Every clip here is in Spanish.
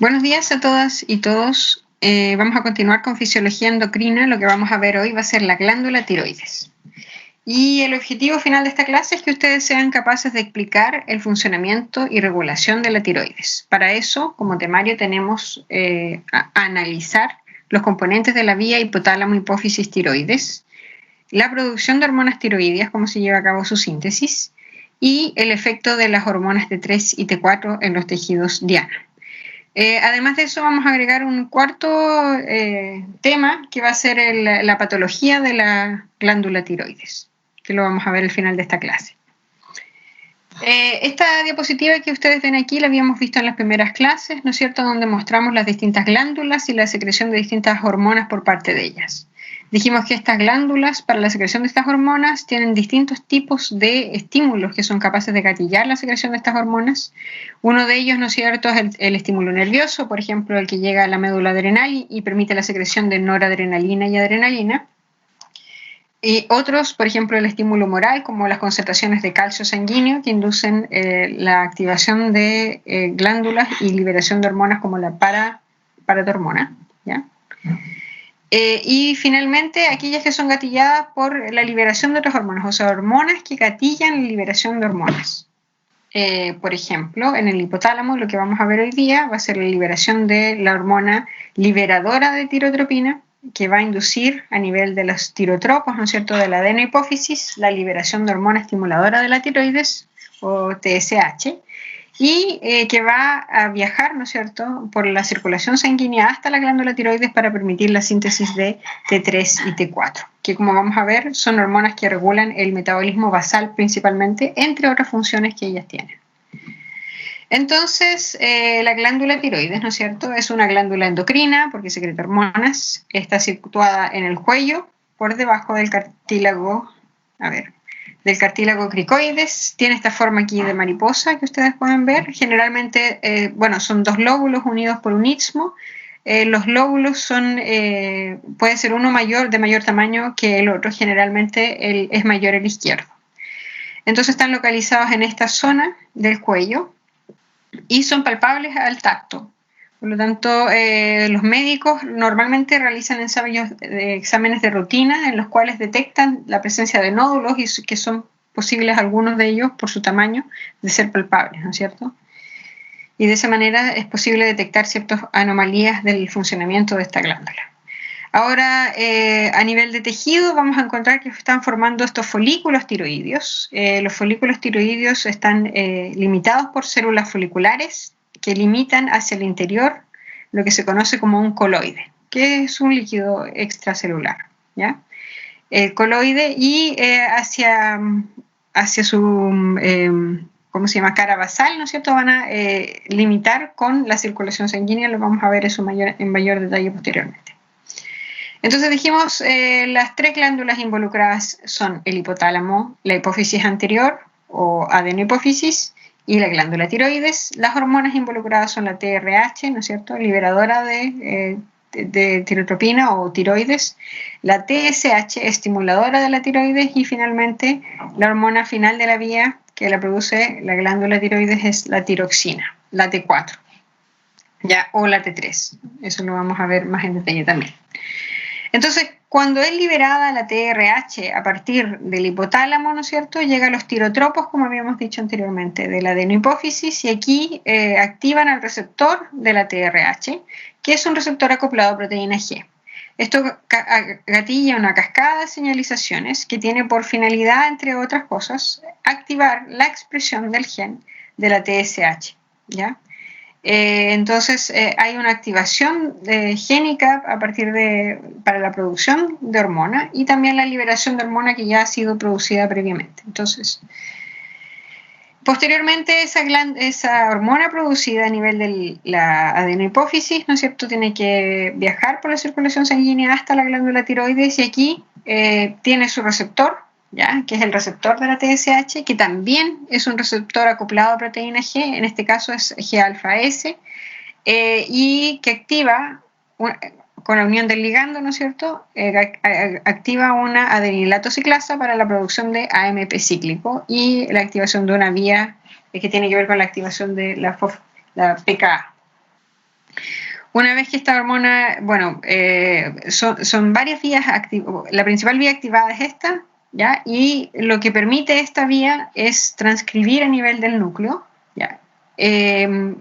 Buenos días a todas y todos. Vamos a continuar con fisiología endocrina. Lo que vamos a ver hoy va a ser la glándula tiroides. Y el objetivo final de esta clase es que ustedes sean capaces de explicar el funcionamiento y regulación de la tiroides. Para eso, como temario, tenemos a analizar los componentes de la vía hipotálamo-hipófisis tiroides, la producción de hormonas tiroideas, cómo se lleva a cabo su síntesis, y el efecto de las hormonas T3 y T4 en los tejidos diana. Además de eso, vamos a agregar un cuarto tema que va a ser la patología de la glándula tiroides, que lo vamos a ver al final de esta clase. Esta diapositiva que ustedes ven aquí la habíamos visto en las primeras clases, ¿no es cierto?, donde mostramos las distintas glándulas y la secreción de distintas hormonas por parte de ellas. Dijimos que estas glándulas, para la secreción de estas hormonas, tienen distintos tipos de estímulos que son capaces de gatillar la secreción de estas hormonas. Uno de ellos, ¿no es cierto?, es el estímulo nervioso, por ejemplo, el que llega a la médula adrenal y permite la secreción de noradrenalina y adrenalina. Y otros, por ejemplo, el estímulo moral, como las concentraciones de calcio sanguíneo, que inducen la activación de glándulas y liberación de hormonas como la paratormona, ¿ya? Y finalmente, aquellas que son gatilladas por la liberación de otras hormonas, o sea, hormonas que gatillan la liberación de hormonas. Por ejemplo, en el hipotálamo, lo que vamos a ver hoy día va a ser la liberación de la hormona liberadora de tirotropina, que va a inducir a nivel de los tirotropos, ¿no es cierto?, de la adenohipófisis, la liberación de hormona estimuladora de la tiroides, o TSH, y que va a viajar, ¿no es cierto?, por la circulación sanguínea hasta la glándula tiroides para permitir la síntesis de T3 y T4, que, como vamos a ver, son hormonas que regulan el metabolismo basal principalmente, entre otras funciones que ellas tienen. Entonces, la glándula tiroides, ¿no es cierto?, es una glándula endocrina porque secreta hormonas, está situada en el cuello, por debajo del cartílago, del cartílago cricoides. Tiene esta forma aquí de mariposa que ustedes pueden ver. Generalmente, son dos lóbulos unidos por un istmo. Los lóbulos puede ser uno de mayor tamaño que el otro. Generalmente es mayor el izquierdo. Entonces están localizados en esta zona del cuello y son palpables al tacto. Por lo tanto, los médicos normalmente realizan exámenes de rutina en los cuales detectan la presencia de nódulos y que son posibles algunos de ellos por su tamaño de ser palpables, ¿no es cierto? Y de esa manera es posible detectar ciertas anomalías del funcionamiento de esta glándula. Ahora, a nivel de tejido, vamos a encontrar que están formando estos folículos tiroideos. Los folículos tiroideos están limitados por células foliculares que limitan hacia el interior lo que se conoce como un coloide, que es un líquido extracelular, ¿ya? El coloide y hacia su cara basal, ¿no es cierto?, van a limitar con la circulación sanguínea. Lo vamos a ver eso en mayor detalle posteriormente. Entonces dijimos, las tres glándulas involucradas son el hipotálamo, la hipófisis anterior o adenohipófisis y la glándula tiroides. Las hormonas involucradas son la TRH, ¿no es cierto?, liberadora de tirotropina o tiroides, la TSH, estimuladora de la tiroides, y finalmente la hormona final de la vía que la produce la glándula tiroides es la tiroxina, la T4, ¿ya?, o la T3. Eso lo vamos a ver más en detalle también. Entonces, cuando es liberada la TRH a partir del hipotálamo, ¿no es cierto?, llega a los tirotropos, como habíamos dicho anteriormente, de la adenohipófisis, y aquí activan al receptor de la TRH, que es un receptor acoplado a proteína G. Esto gatilla una cascada de señalizaciones que tiene por finalidad, entre otras cosas, activar la expresión del gen de la TSH, ¿ya? Entonces hay una activación génica para la producción de hormona y también la liberación de hormona que ya ha sido producida previamente. Entonces, posteriormente esa hormona producida a nivel de la adenohipófisis, ¿no es cierto?, tiene que viajar por la circulación sanguínea hasta la glándula tiroides, y aquí tiene su receptor, ¿ya?, que es el receptor de la TSH, que también es un receptor acoplado a proteína G, en este caso es G-alfa-S, y que activa, con la unión del ligando, ¿no es cierto?, activa una adenilato ciclasa para la producción de AMP cíclico y la activación de una vía que tiene que ver con la activación de la PKA. Una vez que esta hormona, bueno, son varias vías activas. La principal vía activada es esta, ¿ya? Y lo que permite esta vía es transcribir a nivel del núcleo, ¿ya?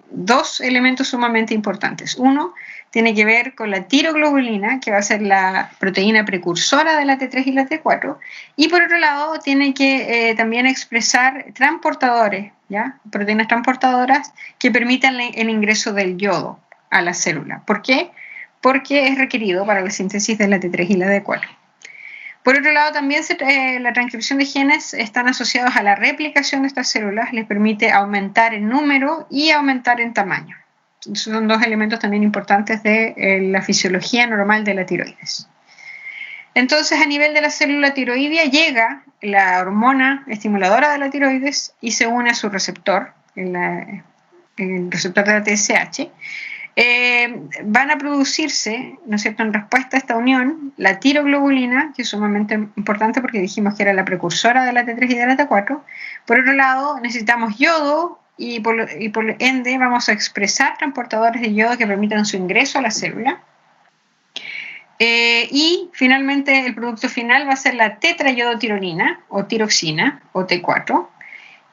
Dos elementos sumamente importantes. Uno tiene que ver con la tiroglobulina, que va a ser la proteína precursora de la T3 y la T4, y por otro lado tiene que también expresar transportadores, ¿ya? Proteínas transportadoras que permitan el ingreso del yodo a la célula. ¿Por qué? Porque es requerido para la síntesis de la T3 y la T4. Por otro lado, también la transcripción de genes están asociados a la replicación de estas células, les permite aumentar en número y aumentar en tamaño. Son dos elementos también importantes de la fisiología normal de la tiroides. Entonces, a nivel de la célula tiroidea llega la hormona estimuladora de la tiroides y se une a su receptor, el receptor de la TSH. Van a producirse, ¿no es cierto?, en respuesta a esta unión, la tiroglobulina, que es sumamente importante porque dijimos que era la precursora de la T3 y de la T4. Por otro lado, necesitamos yodo y por ende vamos a expresar transportadores de yodo que permitan su ingreso a la célula. Y finalmente el producto final va a ser la tetrayodotironina o tiroxina o T4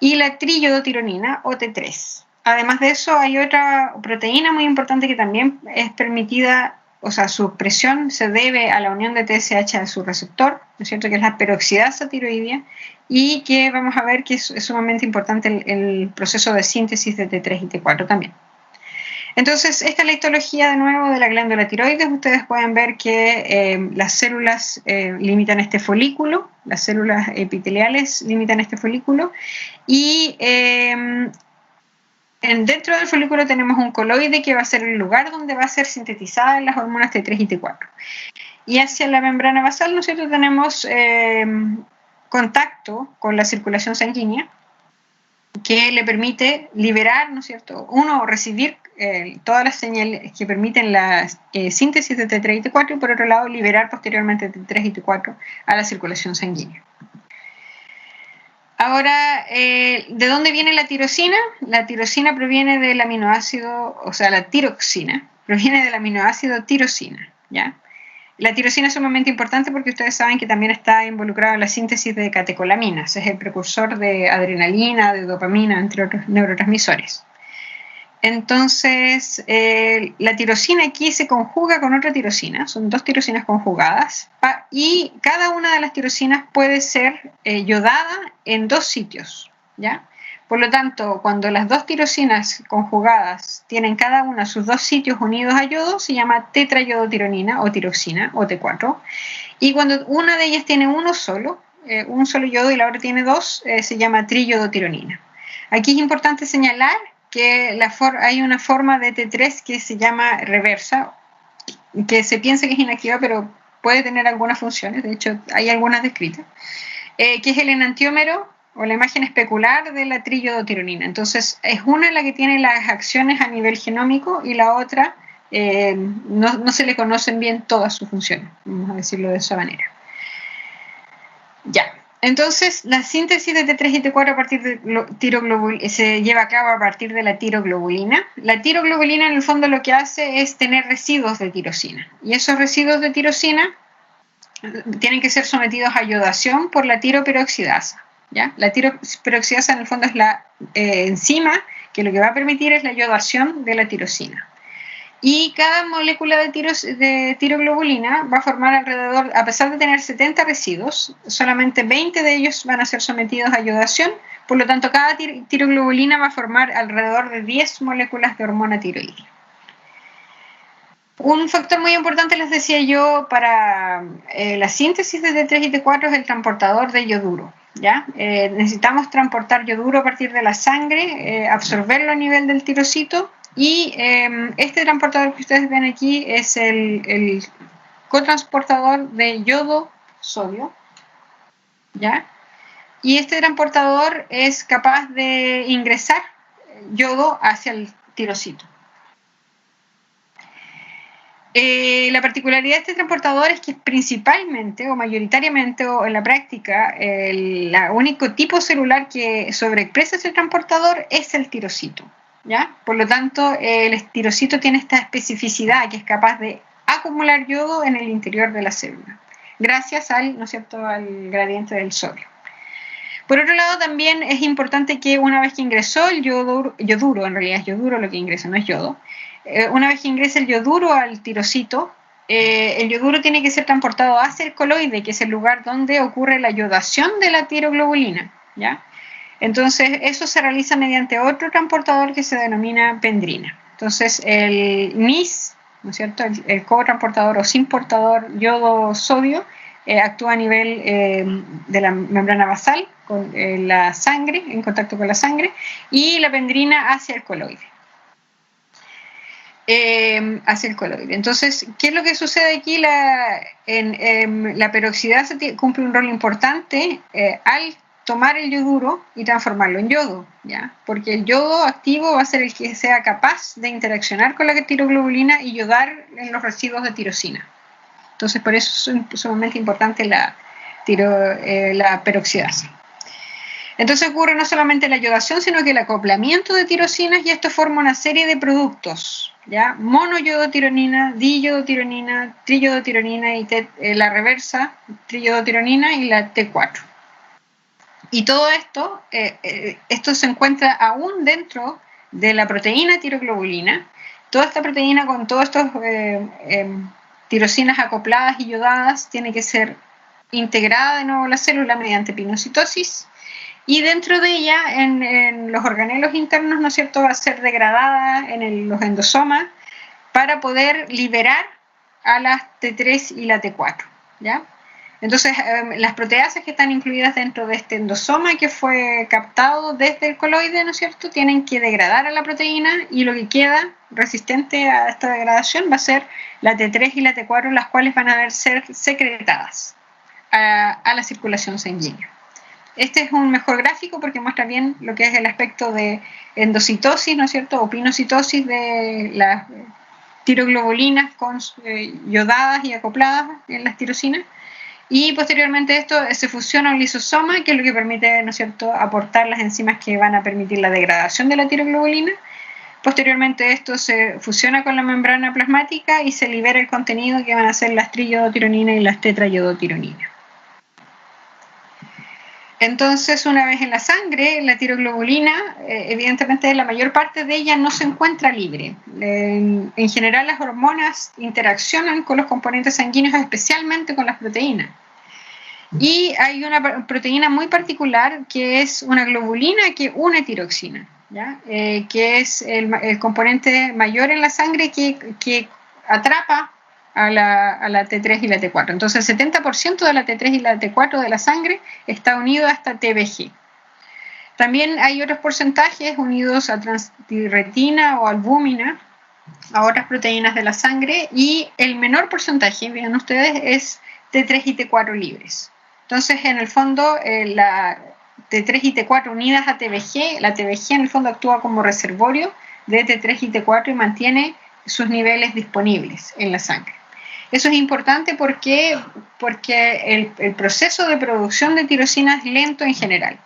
y la triyodotironina o T3. Además de eso, hay otra proteína muy importante que también es permitida, o sea, su expresión se debe a la unión de TSH a su receptor, ¿no es cierto?, que es la peroxidasa tiroidea, y que vamos a ver que es sumamente importante el proceso de síntesis de T3 y T4 también. Entonces, esta es la histología de nuevo de la glándula tiroides. Ustedes pueden ver que las células limitan este folículo, las células epiteliales limitan este folículo, y dentro del folículo tenemos un coloide que va a ser el lugar donde va a ser sintetizada las hormonas T3 y T4. Y hacia la membrana basal, ¿no es cierto?, tenemos contacto con la circulación sanguínea que le permite liberar, ¿no es cierto?, uno, recibir todas las señales que permiten la síntesis de T3 y T4 y por otro lado liberar posteriormente T3 y T4 a la circulación sanguínea. Ahora, ¿de dónde viene la tirosina? La tirosina proviene del aminoácido, o sea, la tiroxina, proviene del aminoácido tirosina, ¿ya? La tirosina es sumamente importante porque ustedes saben que también está involucrada en la síntesis de catecolaminas, es el precursor de adrenalina, de dopamina, entre otros neurotransmisores. Entonces, la tirosina aquí se conjuga con otra tirosina, son dos tirosinas conjugadas, y cada una de las tirosinas puede ser yodada en dos sitios, ¿ya? Por lo tanto, cuando las dos tirosinas conjugadas tienen cada una sus dos sitios unidos a yodo, se llama tetrayodotironina o tiroxina o T4, y cuando una de ellas tiene un solo yodo y la otra tiene dos, se llama triyodotironina. Aquí es importante señalar que hay una forma de T3 que se llama reversa, que se piensa que es inactiva, pero puede tener algunas funciones, de hecho hay algunas descritas, que es el enantiómero o la imagen especular de la triyodotironina. Entonces es una la que tiene las acciones a nivel genómico y la otra no se le conocen bien todas sus funciones, vamos a decirlo de esa manera. Ya. Entonces, la síntesis de T3 y T4 a partir de se lleva a cabo a partir de la tiroglobulina. La tiroglobulina en el fondo lo que hace es tener residuos de tirosina. Y esos residuos de tirosina tienen que ser sometidos a yodación por la tiroperoxidasa, ¿ya? La tiroperoxidasa en el fondo es la enzima que lo que va a permitir es la yodación de la tirosina. Y cada molécula de tiroglobulina va a formar alrededor, a pesar de tener 70 residuos, solamente 20 de ellos van a ser sometidos a yodación, por lo tanto cada tiroglobulina va a formar alrededor de 10 moléculas de hormona tiroidea. Un factor muy importante, les decía yo, para la síntesis de T3 y T4 es el transportador de yoduro, ¿ya? Necesitamos transportar yoduro a partir de la sangre, absorberlo a nivel del tirocito. Y este transportador que ustedes ven aquí es el cotransportador de yodo-sodio, ¿ya? Y este transportador es capaz de ingresar yodo hacia el tirocito. La particularidad de este transportador es que principalmente o mayoritariamente o en la práctica el único tipo celular que sobreexpresa ese transportador es el tirocito. ¿ya? Por lo tanto, el tirocito tiene esta especificidad que es capaz de acumular yodo en el interior de la célula, gracias al, ¿no es cierto?, al gradiente del sodio. Por otro lado, también es importante que una vez que ingresó el yoduro, en realidad es yoduro lo que ingresa, no es yodo, una vez que ingresa el yoduro al tirocito, el yoduro tiene que ser transportado hacia el coloide, que es el lugar donde ocurre la yodación de la tiroglobulina, ¿ya? Entonces, eso se realiza mediante otro transportador que se denomina pendrina. Entonces, el NIS, ¿no es cierto?, el cotransportador o sin portador yodo-sodio, actúa a nivel de la membrana basal, con la sangre, en contacto con la sangre, y la pendrina hacia el coloide. Entonces, ¿qué es lo que sucede aquí? La peroxidasa cumple un rol importante al tomar el yoduro y transformarlo en yodo, ¿ya? Porque el yodo activo va a ser el que sea capaz de interaccionar con la tiroglobulina y yodar en los residuos de tirosina. Entonces, por eso es sumamente importante la peroxidasa. Entonces ocurre no solamente la yodación, sino que el acoplamiento de tirosinas, y esto forma una serie de productos, ¿ya? Monoyodotironina, diyodotironina, triyodotironina y la reversa, triyodotironina y la T4. Y todo esto se encuentra aún dentro de la proteína tiroglobulina. Toda esta proteína con todas estas tirosinas acopladas y yodadas tiene que ser integrada de nuevo a la célula mediante pinocitosis, y dentro de ella, en los organelos internos, ¿no es cierto?, va a ser degradada en los endosomas para poder liberar a las T3 y la T4, ¿ya? Entonces, las proteasas que están incluidas dentro de este endosoma que fue captado desde el coloide, ¿no es cierto?, tienen que degradar a la proteína, y lo que queda resistente a esta degradación va a ser la T3 y la T4, las cuales van a ser secretadas a la circulación sanguínea. Este es un mejor gráfico porque muestra bien lo que es el aspecto de endocitosis, ¿no es cierto?, o pinocitosis de las tiroglobulinas yodadas y acopladas en las tirosinas. Y posteriormente esto se fusiona a un lisosoma, que es lo que permite, ¿no es cierto?, aportar las enzimas que van a permitir la degradación de la tiroglobulina. Posteriormente esto se fusiona con la membrana plasmática y se libera el contenido que van a ser las triyodotironina y las tetrayodotironina. Entonces, una vez en la sangre, la tiroglobulina, evidentemente la mayor parte de ella no se encuentra libre. En general, las hormonas interaccionan con los componentes sanguíneos, especialmente con las proteínas. Y hay una proteína muy particular que es una globulina que une tiroxina, ¿ya? Que es el componente mayor en la sangre que atrapa a la T3 y la T4. Entonces, el 70% de la T3 y la T4 de la sangre está unido a esta TBG. También hay otros porcentajes unidos a transtirretina o albúmina, a otras proteínas de la sangre, y el menor porcentaje, vean ustedes, es T3 y T4 libres. Entonces, en el fondo, la T3 y T4 unidas a TBG, la TBG en el fondo actúa como reservorio de T3 y T4 y mantiene sus niveles disponibles en la sangre. Eso es importante porque el proceso de producción de tirosina es lento en general.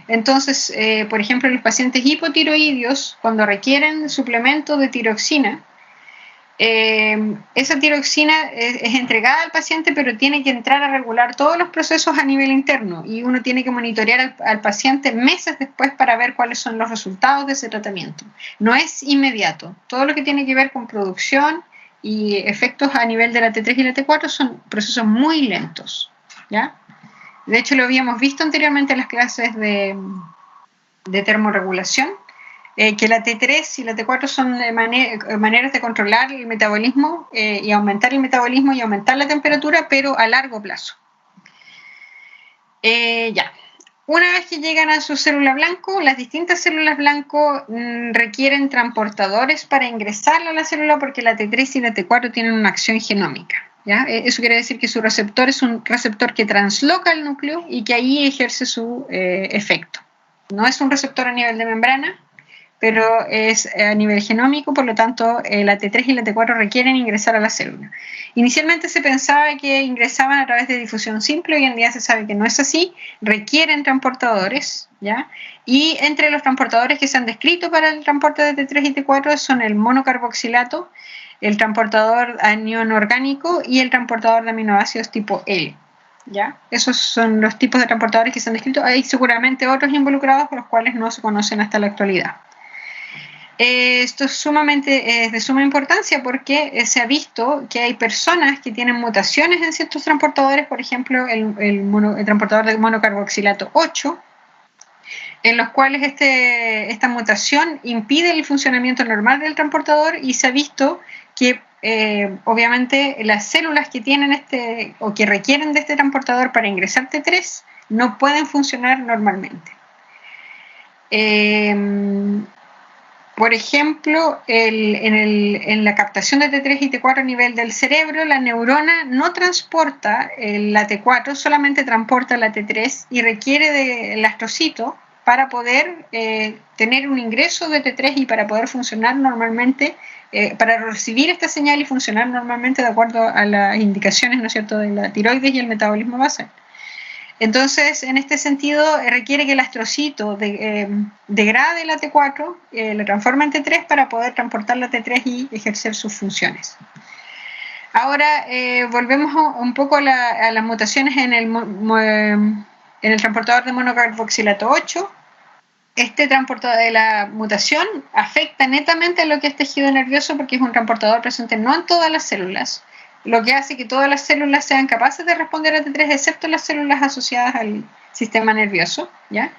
Entonces, por ejemplo, los pacientes hipotiroideos, cuando requieren suplemento de tiroxina, esa tiroxina es entregada al paciente, pero tiene que entrar a regular todos los procesos a nivel interno, y uno tiene que monitorear al paciente meses después para ver cuáles son los resultados de ese tratamiento. No es inmediato. Todo lo que tiene que ver con producción y efectos a nivel de la T3 y la T4 son procesos muy lentos, ¿ya? De hecho, lo habíamos visto anteriormente en las clases de termorregulación, que la T3 y la T4 son maneras de controlar el metabolismo y aumentar el metabolismo y aumentar la temperatura, pero a largo plazo. Una vez que llegan a su célula blanco, las distintas células blanco requieren transportadores para ingresar a la célula, porque la T3 y la T4 tienen una acción genómica, ¿ya? Eso quiere decir que su receptor es un receptor que transloca el núcleo y que ahí ejerce su efecto. No es un receptor a nivel de membrana, pero es a nivel genómico, por lo tanto la T3 y la T4 requieren ingresar a la célula. Inicialmente se pensaba que ingresaban a través de difusión simple, hoy en día se sabe que no es así, requieren transportadores, ¿ya? Y entre los transportadores que se han descrito para el transporte de T3 y T4 son el monocarboxilato, el transportador anión orgánico y el transportador de aminoácidos tipo L. ¿Ya? Esos son los tipos de transportadores que se han descrito. Hay seguramente otros involucrados por los cuales no se conocen hasta la actualidad. Esto es de suma importancia porque se ha visto que hay personas que tienen mutaciones en ciertos transportadores, por ejemplo el transportador de monocarboxilato 8, en los cuales esta mutación impide el funcionamiento normal del transportador, y se ha visto que obviamente las células que tienen o que requieren de este transportador para ingresar T3 no pueden funcionar normalmente. Por ejemplo, en la captación de T3 y T4 a nivel del cerebro, la neurona no transporta la T4, solamente transporta la T3 y requiere del astrocito para poder tener un ingreso de T3 y para poder funcionar normalmente, para recibir esta señal y funcionar normalmente de acuerdo a las indicaciones, ¿no es cierto?, de la tiroides y el metabolismo basal. Entonces, en este sentido, requiere que el astrocito degrade la T4, la transforma en T3 para poder transportar la T3 y ejercer sus funciones. Ahora, volvemos un poco a las mutaciones en el transportador de monocarboxilato 8. Este transportador de la mutación afecta netamente a lo que es tejido nervioso porque es un transportador presente no en todas las células, lo que hace que todas las células sean capaces de responder a T3, excepto las células asociadas al sistema nervioso, ¿ya?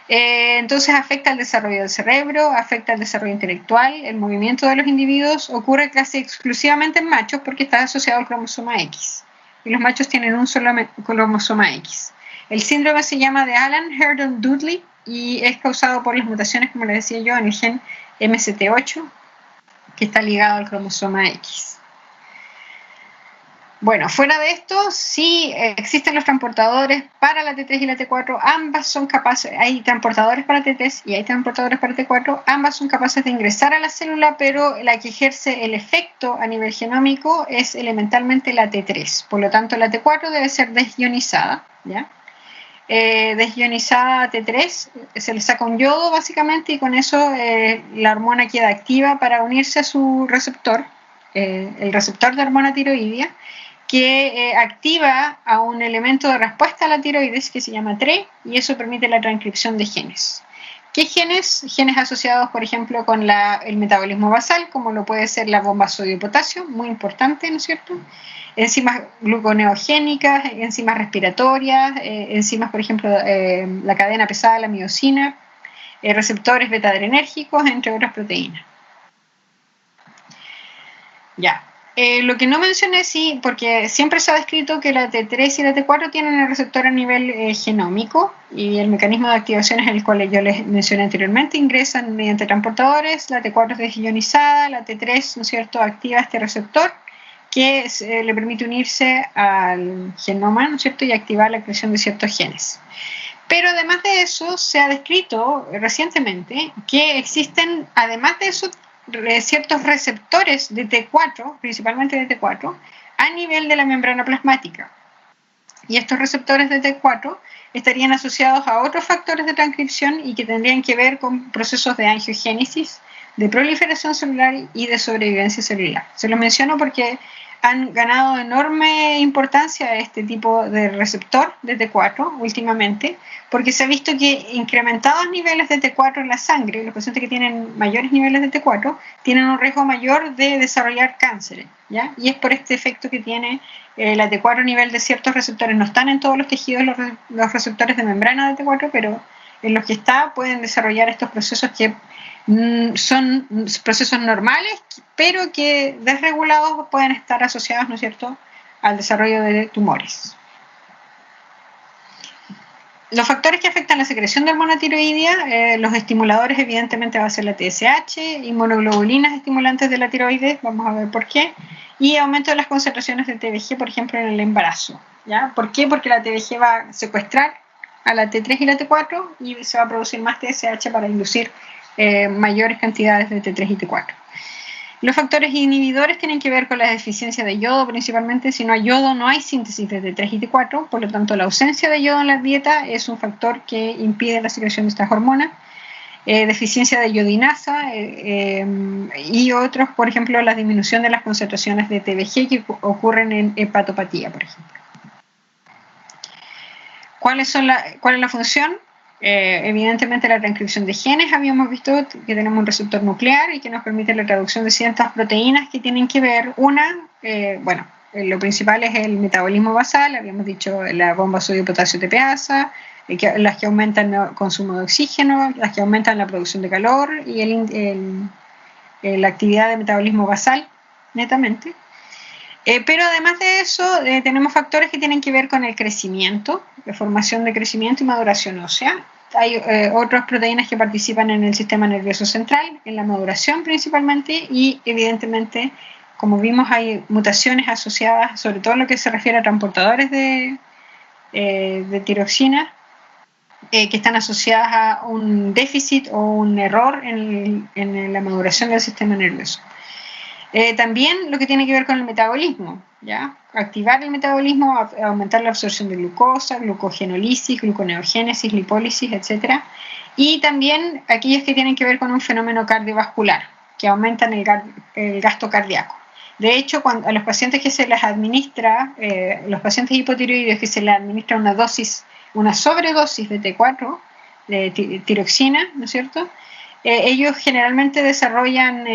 Entonces afecta al desarrollo del cerebro, afecta al desarrollo intelectual, el movimiento de los individuos, ocurre casi exclusivamente en machos porque está asociado al cromosoma X, y los machos tienen un solo cromosoma X. El síndrome se llama de Allan-Herndon-Dudley y es causado por las mutaciones, como les decía yo, en el gen MCT8, que está ligado al cromosoma X. Bueno, fuera de esto, sí existen los transportadores para la T3 y la T4, ambas son capaces, hay transportadores para T3 y hay transportadores para T4, ambas son capaces de ingresar a la célula, pero la que ejerce el efecto a nivel genómico es elementalmente la T3, por lo tanto la T4 debe ser desionizada, ¿ya? Desionizada a T3, se le saca un yodo básicamente y con eso la hormona queda activa para unirse a su receptor, el receptor de hormona tiroidea, que activa a un elemento de respuesta a la tiroides que se llama TRE, y eso permite la transcripción de genes. ¿Qué genes? Genes asociados, por ejemplo, con el metabolismo basal, como lo puede ser la bomba sodio-potasio, muy importante, ¿no es cierto? Enzimas gluconeogénicas, enzimas respiratorias, enzimas, por ejemplo, la cadena pesada, la miosina, receptores beta-adrenérgicos, entre otras proteínas. Ya. Lo que no mencioné, sí, porque siempre se ha descrito que la T3 y la T4 tienen el receptor a nivel genómico, y el mecanismo de activación es el cual yo les mencioné anteriormente, ingresan mediante transportadores, la T4 es desionizada, la T3, ¿no es cierto?, activa este receptor que le permite unirse al genoma, ¿no es cierto?, y activar la creación de ciertos genes. Pero además de eso, se ha descrito recientemente que existen, además de eso, ciertos receptores de T4, principalmente de T4, a nivel de la membrana plasmática. Y estos receptores de T4 estarían asociados a otros factores de transcripción y que tendrían que ver con procesos de angiogénesis, de proliferación celular y de sobrevivencia celular. Se lo menciono porque han ganado enorme importancia este tipo de receptor de T4 últimamente, porque se ha visto que incrementados niveles de T4 en la sangre, los pacientes que tienen mayores niveles de T4 tienen un riesgo mayor de desarrollar cáncer, ¿ya? Y es por este efecto que tiene la T4 a nivel de ciertos receptores. No están en todos los tejidos los receptores de membrana de T4, pero en los que está pueden desarrollar estos procesos que son procesos normales, pero que desregulados pueden estar asociados, ¿no es cierto?, al desarrollo de tumores. Los factores que afectan la secreción de hormona tiroidea, los estimuladores evidentemente va a ser la TSH, inmunoglobulinas estimulantes de la tiroides, vamos a ver por qué, y aumento de las concentraciones de TBG, por ejemplo, en el embarazo, ¿ya? ¿Por qué? Porque la TBG va a secuestrar a la T3 y la T4 y se va a producir más TSH para inducir mayores cantidades de T3 y T4. Los factores inhibidores tienen que ver con la deficiencia de yodo, principalmente. Si no hay yodo, no hay síntesis de T3 y T4, por lo tanto, la ausencia de yodo en la dieta es un factor que impide la secreción de estas hormonas. Deficiencia de iodinasa y otros, por ejemplo, la disminución de las concentraciones de TBG que ocurren en hepatopatía, por ejemplo. ¿Cuál es la función? Evidentemente la transcripción de genes. Habíamos visto que tenemos un receptor nuclear y que nos permite la traducción de ciertas proteínas que tienen que ver, lo principal es el metabolismo basal, habíamos dicho la bomba sodio-potasio TPasa, las que aumentan el consumo de oxígeno, las que aumentan la producción de calor y la actividad de metabolismo basal, netamente. Pero además de eso, tenemos factores que tienen que ver con el crecimiento, la formación de crecimiento y maduración ósea. Hay otras proteínas que participan en el sistema nervioso central, en la maduración principalmente, y evidentemente, como vimos, hay mutaciones asociadas, sobre todo en lo que se refiere a transportadores de tiroxina, que están asociadas a un déficit o un error en la maduración del sistema nervioso. También lo que tiene que ver con el metabolismo, ¿ya? Activar el metabolismo, aumentar la absorción de glucosa, glucogenólisis, gluconeogénesis, lipólisis, etc. Y también aquellas que tienen que ver con un fenómeno cardiovascular, que aumentan el gasto cardíaco. De hecho, a los pacientes que se les administra, los pacientes hipotiroideos que se les administra una sobredosis de T4, de tiroxina, ¿no es cierto?, ellos generalmente desarrollan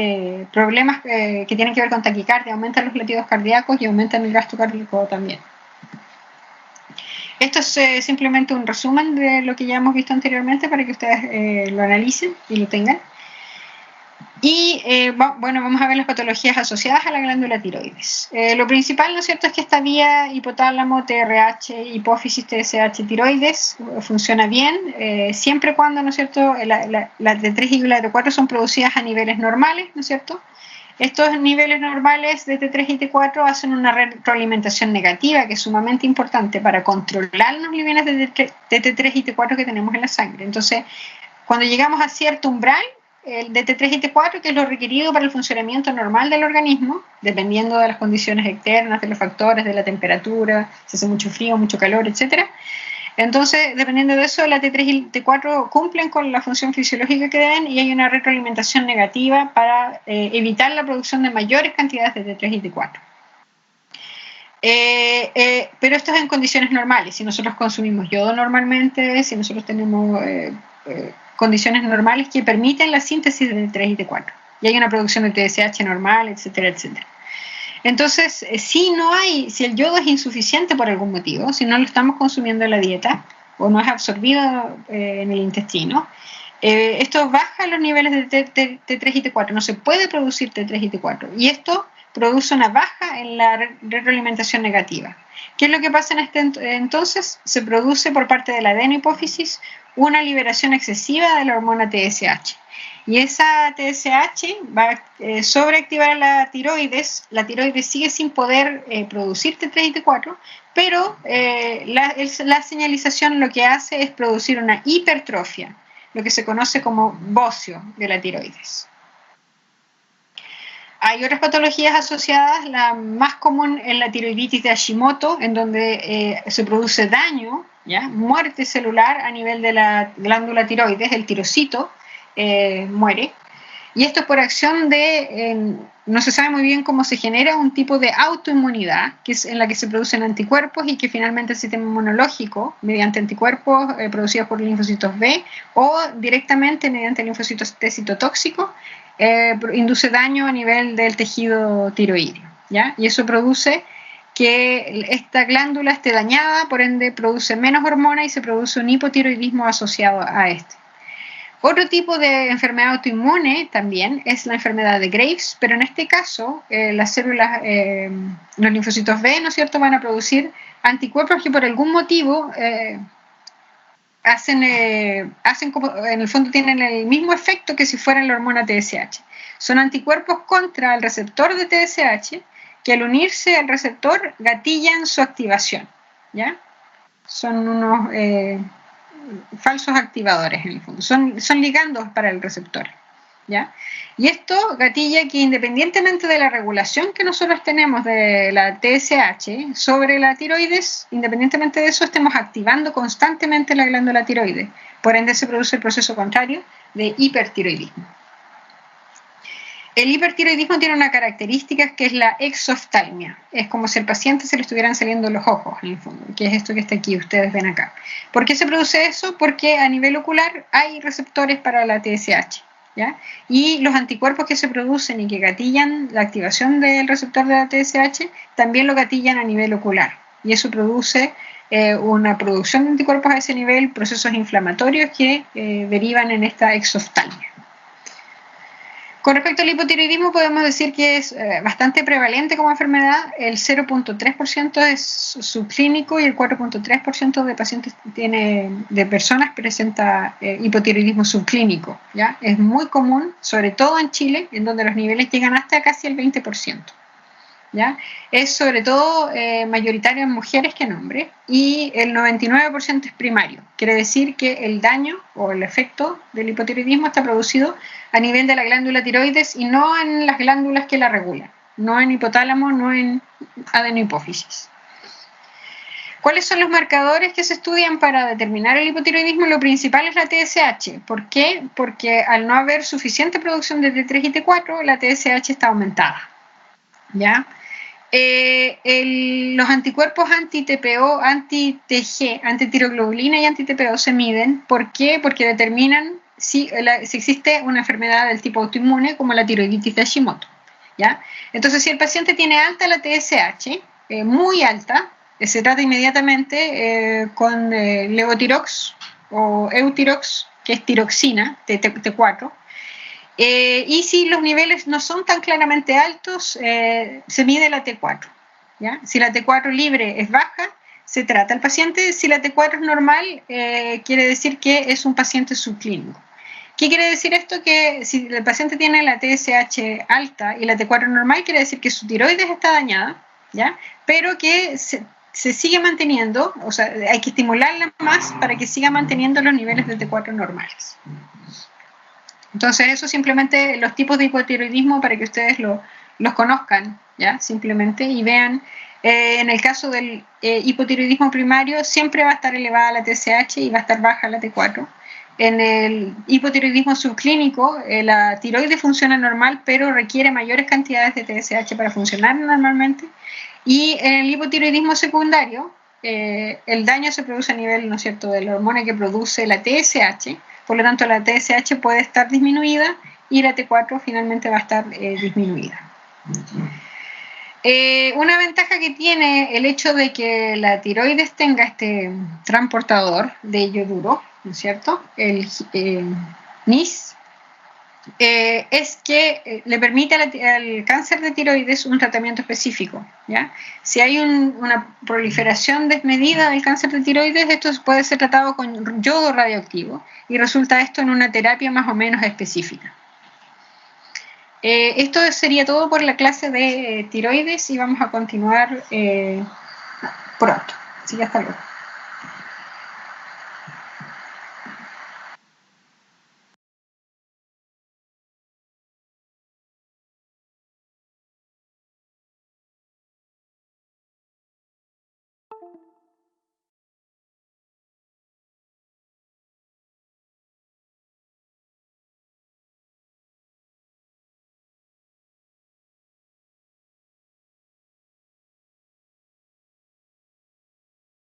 problemas que tienen que ver con taquicardia, aumentan los latidos cardíacos y aumentan el gasto cardíaco también. Esto es simplemente un resumen de lo que ya hemos visto anteriormente para que ustedes lo analicen y lo tengan. Y vamos a ver las patologías asociadas a la glándula tiroides. Lo principal, ¿no es cierto?, es que esta vía hipotálamo, TRH, hipófisis, TSH, tiroides funciona bien, siempre cuando, ¿no es cierto?, la T3 y la T4 son producidas a niveles normales, ¿no es cierto? Estos niveles normales de T3 y T4 hacen una retroalimentación negativa que es sumamente importante para controlar los niveles de T3 y T4 que tenemos en la sangre. Entonces, cuando llegamos a cierto umbral, el de T3 y T4, que es lo requerido para el funcionamiento normal del organismo, dependiendo de las condiciones externas, de los factores, de la temperatura, si hace mucho frío, mucho calor, etc. Entonces, dependiendo de eso, la T3 y T4 cumplen con la función fisiológica que deben y hay una retroalimentación negativa para evitar la producción de mayores cantidades de T3 y T4. Pero esto es en condiciones normales. Si nosotros consumimos yodo normalmente, si nosotros tenemos condiciones normales que permiten la síntesis de T3 y T4 y hay una producción de TSH normal, etcétera, etcétera. Entonces, si el yodo es insuficiente por algún motivo, si no lo estamos consumiendo en la dieta o no es absorbido en el intestino, esto baja los niveles de T3 y T4, no se puede producir T3 y T4 y esto produce una baja en la retroalimentación negativa. ¿Qué es lo que pasa entonces? Se produce por parte de la adenopófisis una liberación excesiva de la hormona TSH. Y esa TSH va a sobreactivar a la tiroides sigue sin poder producir T3 y T4, pero la señalización lo que hace es producir una hipertrofia, lo que se conoce como bocio de la tiroides. Hay otras patologías asociadas, la más común es la tiroiditis de Hashimoto, en donde se produce daño, ¿ya? Muerte celular a nivel de la glándula tiroides, el tirocito muere. Y esto es por acción no se sabe muy bien cómo se genera un tipo de autoinmunidad, que es en la que se producen anticuerpos y que finalmente el sistema inmunológico, mediante anticuerpos producidos por linfocitos B o directamente mediante linfocitos T citotóxicos, induce daño a nivel del tejido tiroideo, ¿ya? Y eso produce que esta glándula esté dañada, por ende produce menos hormona y se produce un hipotiroidismo asociado a este. Otro tipo de enfermedad autoinmune también es la enfermedad de Graves, pero en este caso las células, los linfocitos B, ¿no es cierto?, van a producir anticuerpos que por algún motivo hacen como, en el fondo tienen el mismo efecto que si fueran la hormona TSH. Son anticuerpos contra el receptor de TSH que al unirse al receptor gatillan su activación, ¿ya? Son unos falsos activadores en el fondo, son ligandos para el receptor. ¿Ya? Y esto gatilla que independientemente de la regulación que nosotros tenemos de la TSH sobre la tiroides, independientemente de eso estemos activando constantemente la glándula tiroides. Por ende se produce el proceso contrario de hipertiroidismo. El hipertiroidismo tiene una característica que es la exoftalmia. Es como si al paciente se le estuvieran saliendo los ojos, en el fondo, que es esto que está aquí, ustedes ven acá. ¿Por qué se produce eso? Porque a nivel ocular hay receptores para la TSH. ¿Ya? Y los anticuerpos que se producen y que gatillan la activación del receptor de la TSH también lo gatillan a nivel ocular. Y eso produce una producción de anticuerpos a ese nivel, procesos inflamatorios que derivan en esta exoftalmia. Con respecto al hipotiroidismo podemos decir que es bastante prevalente como enfermedad, el 0.3% es subclínico y el 4.3% de pacientes de personas presenta hipotiroidismo subclínico, ¿ya? Es muy común, sobre todo en Chile, en donde los niveles llegan hasta casi el 20%. ¿Ya? Es sobre todo mayoritario en mujeres que en hombres y el 99% es primario. Quiere decir que el daño o el efecto del hipotiroidismo está producido a nivel de la glándula tiroides y no en las glándulas que la regulan, no en hipotálamo, no en adenohipófisis. ¿Cuáles son los marcadores que se estudian para determinar el hipotiroidismo? Lo principal es la TSH. ¿Por qué? Porque al no haber suficiente producción de T3 y T4, la TSH está aumentada. ¿Ya? Los anticuerpos anti-TPO, anti-TG, antitiroglobulina y anti-TPO se miden. ¿Por qué? Porque determinan si existe una enfermedad del tipo autoinmune como la tiroiditis de Hashimoto. ¿Ya? Entonces, si el paciente tiene alta la TSH, muy alta, se trata inmediatamente con levotirox o eutirox, que es tiroxina, T4. Y si los niveles no son tan claramente altos, se mide la T4. ¿Ya? Si la T4 libre es baja, se trata al paciente. Si la T4 es normal, quiere decir que es un paciente subclínico. ¿Qué quiere decir esto? Que si el paciente tiene la TSH alta y la T4 normal, quiere decir que su tiroides está dañada, ¿ya? Pero que se sigue manteniendo, o sea, hay que estimularla más para que siga manteniendo los niveles de T4 normales. Entonces, eso simplemente los tipos de hipotiroidismo para que ustedes los conozcan, ¿ya? Simplemente y vean, en el caso del hipotiroidismo primario, siempre va a estar elevada la TSH y va a estar baja la T4. En el hipotiroidismo subclínico, la tiroides funciona normal, pero requiere mayores cantidades de TSH para funcionar normalmente. Y en el hipotiroidismo secundario, el daño se produce a nivel, ¿no es cierto?, de la hormona que produce la TSH. Por lo tanto, la TSH puede estar disminuida y la T4 finalmente va a estar disminuida. Una ventaja que tiene el hecho de que la tiroides tenga este transportador de yoduro, ¿no es cierto?, el NIS, es que le permite al cáncer de tiroides un tratamiento específico, ¿ya? Si hay una proliferación desmedida del cáncer de tiroides, esto puede ser tratado con yodo radioactivo y resulta esto en una terapia más o menos específica. Esto sería todo por la clase de tiroides y vamos a continuar pronto. Así que hasta luego.